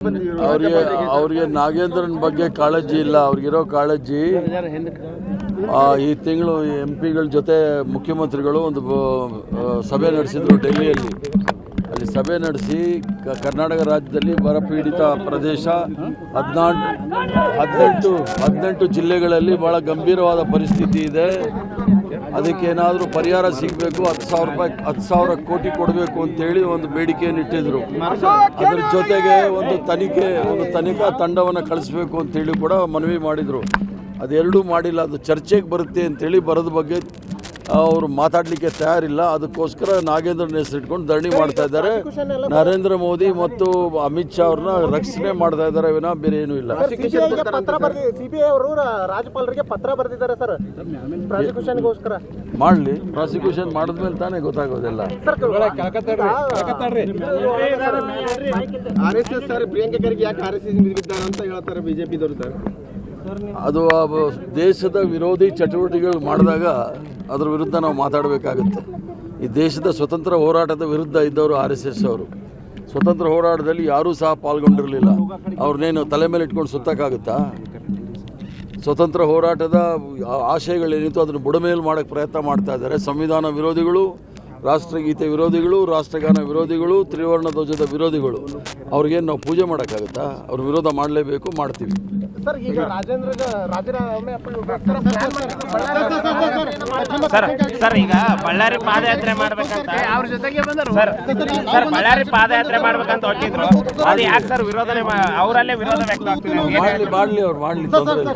ಅವ್ರಿಗೆ ನಾಗೇಂದ್ರನ್ ಬಗ್ಗೆ ಕಾಳಜಿ ಇಲ್ಲ. ಅವ್ರಿಗಿರೋ ಕಾಳಜಿ ಈ ತಿಂಗಳು MP ಗಳ ಜೊತೆ ಮುಖ್ಯಮಂತ್ರಿಗಳು ಒಂದು ಸಭೆ ನಡೆಸಿದ್ರು ಡೆಲ್ಲಿಯಲ್ಲಿ. ಅಲ್ಲಿ ಸಭೆ ನಡೆಸಿ ಕರ್ನಾಟಕ ರಾಜ್ಯದಲ್ಲಿ ಬರಪೀಡಿತ ಪ್ರದೇಶ 18 ಜಿಲ್ಲೆಗಳಲ್ಲಿ ಬಹಳ ಗಂಭೀರವಾದ ಪರಿಸ್ಥಿತಿ ಇದೆ. ಅದಕ್ಕೆ ಏನಾದರೂ ಪರಿಹಾರ ಸಿಗಬೇಕು, 10,000 ಕೋಟಿ ಕೊಡಬೇಕು ಅಂತೇಳಿ ಒಂದು ಬೇಡಿಕೆಯನ್ನು ಇಟ್ಟಿದ್ರು. ಅದರ ಜೊತೆಗೆ ಒಂದು ತನಿಖಾ ತಂಡವನ್ನು ಕಳಿಸ್ಬೇಕು ಅಂತೇಳಿ ಕೂಡ ಮನವಿ ಮಾಡಿದರು. ಅದೆರಡೂ ಮಾಡಿಲ್ಲ. ಅದು ಚರ್ಚೆಗೆ ಬರುತ್ತೆ ಅಂತೇಳಿ ಬರೋದ ಬಗ್ಗೆ ಅವರು ಮಾತಾಡಲಿಕ್ಕೆ ತಯಾರಿಲ್ಲ. ಅದಕ್ಕೋಸ್ಕರ ನಾಗೇಂದ್ರನ ಹೆಸರಿಟ್ಕೊಂಡು ಧರಣಿ ಮಾಡ್ತಾ ಇದ್ದಾರೆ. ನರೇಂದ್ರ ಮೋದಿ ಮತ್ತು ಅಮಿತ್ ಶಾ ಅವ್ರನ್ನ ರಕ್ಷಣೆ ಮಾಡ್ತಾ ಇದ್ದಾರೆ, ವಿನಃ ಬೇರೆ ಏನೂ ಇಲ್ಲ. ಸಿಬಿಐ ಅವರು ರಾಜ್ಯಪಾಲರಿಗೆ ಪತ್ರ ಬರೆದಿದ್ದಾರೆ ಸರ್, ಪ್ರಾಸಿಕ್ಯೂಷನ್ಗೋಸ್ಕರ. ಮಾಡಲಿ, ಪ್ರಾಸಿಕ್ಯೂಷನ್ ಮಾಡಿದ್ಮೇಲೆ ತಾನೇ ಗೊತ್ತಾಗೋದಿಲ್ಲ. RSS ಸರ್ ಪ್ರಿಯಾಂಕಾ ಖರ್ಗೆ ಯಾಕೆ RSS ವಿರುದ್ಧ ಅಂತ ಹೇಳ್ತಾರೆ ಬಿಜೆಪಿದವರು ಸರ್. ಅದು ದೇಶದ ವಿರೋಧಿ ಚಟುವಟಿಕೆಗಳು ಮಾಡಿದಾಗ ಅದರ ವಿರುದ್ಧ ನಾವು ಮಾತಾಡಬೇಕಾಗುತ್ತೆ. ಈ ದೇಶದ ಸ್ವತಂತ್ರ ಹೋರಾಟದ ವಿರುದ್ಧ ಇದ್ದವರು RSS ಅವರು. ಸ್ವತಂತ್ರ ಹೋರಾಟದಲ್ಲಿ ಯಾರೂ ಸಹ ಪಾಲ್ಗೊಂಡಿರಲಿಲ್ಲ. ಅವ್ರನ್ನೇನು ತಲೆ ಮೇಲೆ ಇಟ್ಕೊಂಡು ಸುತ್ತಕ್ಕಾಗುತ್ತಾ? ಸ್ವತಂತ್ರ ಹೋರಾಟದ ಆಶಯಗಳೇನಿತ್ತು ಅದನ್ನು ಬುಡಮೇಲು ಮಾಡೋಕ್ಕೆ ಪ್ರಯತ್ನ ಮಾಡ್ತಾ ಇದ್ದಾರೆ. ಸಂವಿಧಾನ ವಿರೋಧಿಗಳು, ರಾಷ್ಟ್ರಗೀತೆ ವಿರೋಧಿಗಳು, ರಾಷ್ಟ್ರಗಾನ ವಿರೋಧಿಗಳು, ತ್ರಿವರ್ಣ ಧ್ವಜದ ವಿರೋಧಿಗಳು. ಅವ್ರಿಗೇನು ನಾವು ಪೂಜೆ ಮಾಡೋಕ್ಕಾಗುತ್ತಾ? ಅವ್ರ ವಿರೋಧ ಮಾಡಲೇಬೇಕು, ಮಾಡ್ತೀವಿ. ಸರ್, ಈಗ ರಾಜೀನಾಮೆ ಸರ್ ಈಗ ಬಳ್ಳಾರಿ ಪಾದಯಾತ್ರೆ ಮಾಡ್ಬೇಕಂತ ಅವ್ರ ಜೊತೆಗೆ ಬಂದರು ಸರ್. ಬಳ್ಳಾರಿ ಪಾದಯಾತ್ರೆ ಮಾಡ್ಬೇಕಂತ ಹೊರಟಿದ್ರು. ಅದು ಯಾಕೆ ಸರ್ ವಿರೋಧನೆ ಅವರಲ್ಲೇ ವಿರೋಧ ವ್ಯಕ್ತ ಆಗ್ತಿದೆ? ಮಾಡಲಿ, ಅವ್ರು ಮಾಡಲಿ, ತೊಂದರೆ ಇಲ್ಲ.